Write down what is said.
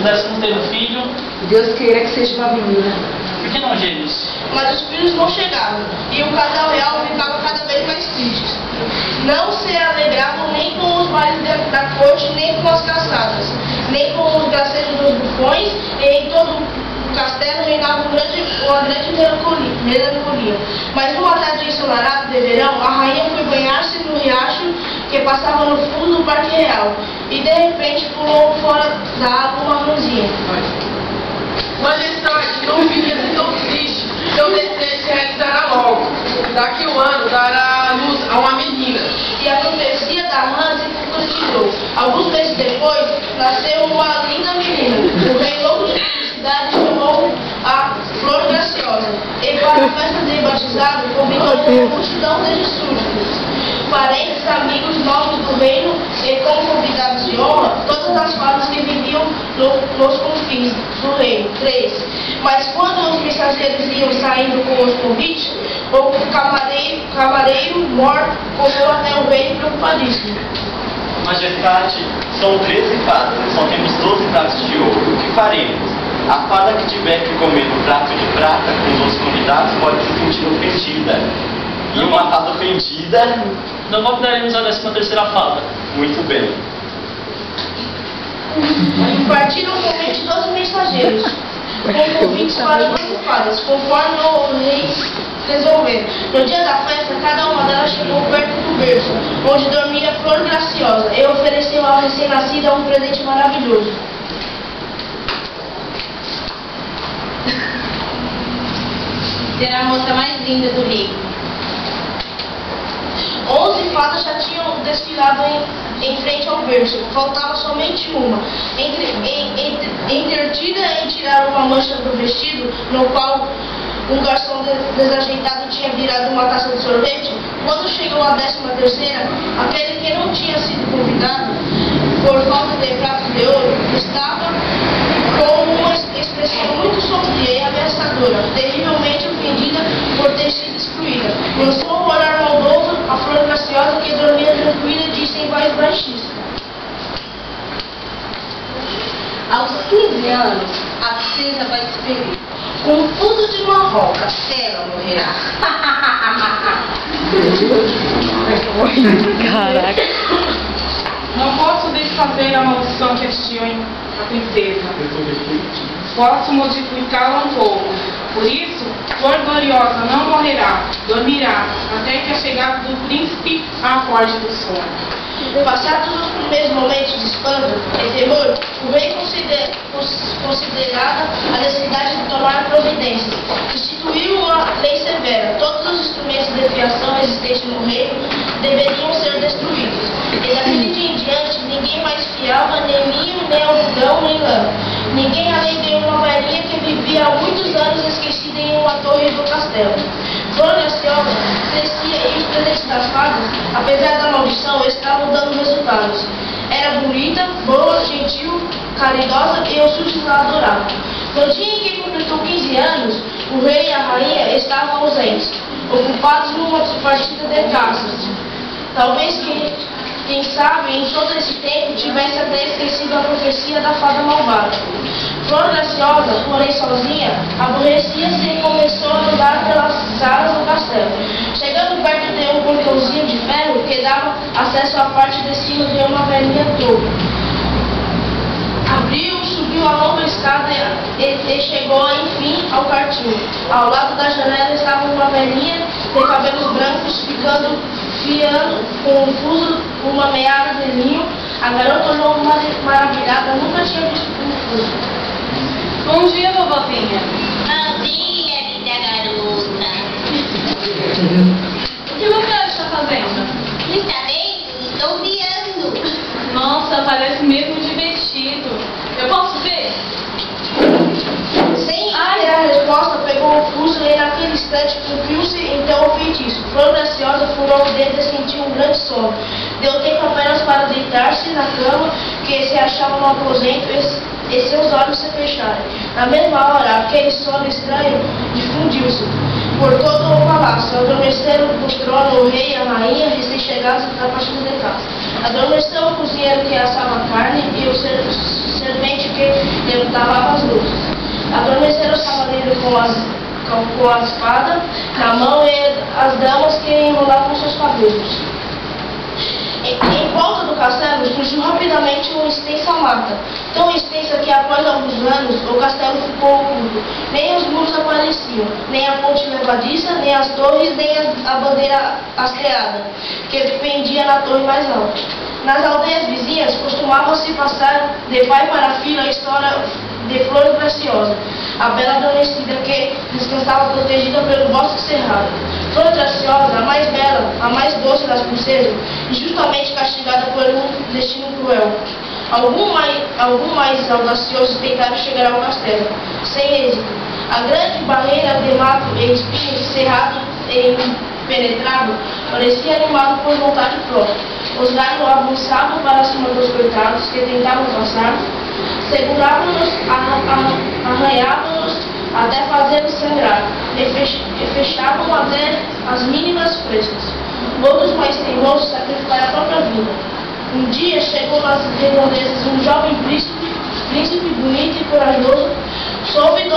pudéssemos ter um filho. Deus queira que seja uma menina. Por que não gêmeos? Mas os filhos não chegavam, e o casal real ficava cada vez mais triste. Não se alegravam nem com os bailes da corte, nem com as caçadas, nem com os gracejos dos bufões, e em todo o castelo reinava uma grande melancolia. Mas uma tarde ensolarada de verão, a rainha foi banhar-se no riacho que passava no fundo do Parque Real, e de repente pulou fora da água uma mãozinha. Majestade, não fique assim tão triste. Seu desejo se realizará logo. Daqui a um ano dará luz a uma menina. E a profecia da rã se concretizou. Alguns meses depois, nasceu uma linda menina. O rei, louco de felicidade, chamou a Flor Graciosa. E para a festa de batizado, convidou uma multidão de súditos, parentes, amigos, novos do reino, e como convidados de honra, todas as fadas que viviam nos confins do reino. 3. Mas quando os mensageiros iam saindo com os convites, o camareiro mor correu até o rei preocupadíssimo. Majestade, são 13 fadas, só temos 12 pratos de ouro. O que faremos? A fada que tiver que comer no prato de prata com os convidados pode se sentir ofendida. E uma fada ofendida... Não convidaremos a 13ª fada. Muito bem. Partiram comente 12 mensageiros, com convites para 12 fadas, conforme o rei resolver. No dia da festa, cada uma delas chegou perto do berço, onde dormia a Flor Graciosa, e ofereceu à recém-nascida um presente maravilhoso. Será a moça mais linda do reino. 11 fadas já tinham desfilado em frente ao berço, faltava somente uma. Entretida em tirar uma mancha do vestido, no qual um garçom desajeitado tinha virado uma taça de sorvete, quando chegou a 13ª, aquele que não tinha sido convidado, por falta de pratos de ouro, estava com uma expressão muito sombria e ameaçadora, terrivelmente ofendida por ter sido excluída. Lançou um olhar maldoso a Flor Graciosa, que dormia tranquila, e disse em voz baixíssima: Aos 15 anos, a princesa vai se ferir. Com tudo de uma roca, ela morrerá. Caraca. Não posso desfazer a maldição que tinha a princesa. Posso modificá-la um pouco. Por isso, Flor Gloriosa não morrerá, dormirá, até que a chegada do príncipe a acorde do sono. Passados os primeiros momentos de espanto e terror, o rei considerada a necessidade de tomar providências. Instituiu uma lei severa: todos os instrumentos de fiação existentes no reino deveriam ser destruídos. E daquele dia em diante, ninguém mais fiava nem milho, nem algodão, nem lã. Ninguém, além de uma velhinha que vivia há muitos anos esquecida em uma torre do castelo. Flor Graciosa crescia, e os presentes das fadas, apesar da maldição, estavam dando resultados. Era bonita, boa, gentil, caridosa, e os súditos a adoravam. No dia em que completou 15 anos, o rei e a rainha estavam ausentes, ocupados numa partida de caças. Talvez quem sabe, em todo esse tempo, tivesse até esquecido a profecia da fada malvada. Flor Graciosa, porém sozinha, aborrecia-se e começou a andar pelas salas do castelo. Chegando perto de um portãozinho de ferro que dava acesso à parte de cima de uma velhinha torre. Abriu, subiu a longa escada e chegou, enfim, ao quartinho. Ao lado da janela estava uma velhinha de cabelos brancos, fiando com um fuso uma meada de linho. A garota olhou maravilhada, nunca tinha visto um fuso. Bom dia, vovozinha. Bom dia, linda garota. O que você está fazendo? Não está vendo? Estou viando. Nossa, parece mesmo divertido. Eu posso ver? Sem ter a resposta, pegou o fuso e naquele instante cumpriu-se então o feitiço. Flor Graciosa furou o dedo e sentiu um grande sono. Deu tempo apenas para deitar-se na cama que se achava no aposento e seus olhos se fecharem. Na mesma hora, aquele sono estranho difundiu-se por todo o palácio. Adormeceram no trono o rei e a rainha, recém-chegados da partida de casa. Adormeceu o cozinheiro que assava carne e o servente serpente que levantava as luzes. Adormeceram os cavaleiros com a espada na mão e as damas que enrolavam seus cabelos. Em volta do castelo surgiu rapidamente uma extensa mata, tão extensa que após alguns anos o castelo ficou oculto. Nem os muros apareciam, nem a ponte levadiça, nem as torres, nem a bandeira hasteada, que pendia na torre mais alta. Nas aldeias vizinhas costumava-se passar de pai para filho a história de Flor Graciosa, a bela adormecida que descansava protegida pelo bosque cerrado. Flor Graciosa, a mais bela, a mais doce das princesas, injustamente castigada por um destino cruel. Algum mais audacioso tentaram chegar ao castelo, sem êxito. A grande barreira de mato e espinhos, cerrado e impenetrável, parecia animado por vontade própria. Os galhos avançavam para cima dos coitados que tentavam passar, seguravam-nos, arranhavam-nos até fazê-los sangrar, e fechavam até as mínimas frestas. Outros mais teimosos sacrificaram a própria vida. Um dia chegou nas redondezas um jovem príncipe bonito e corajoso, soube do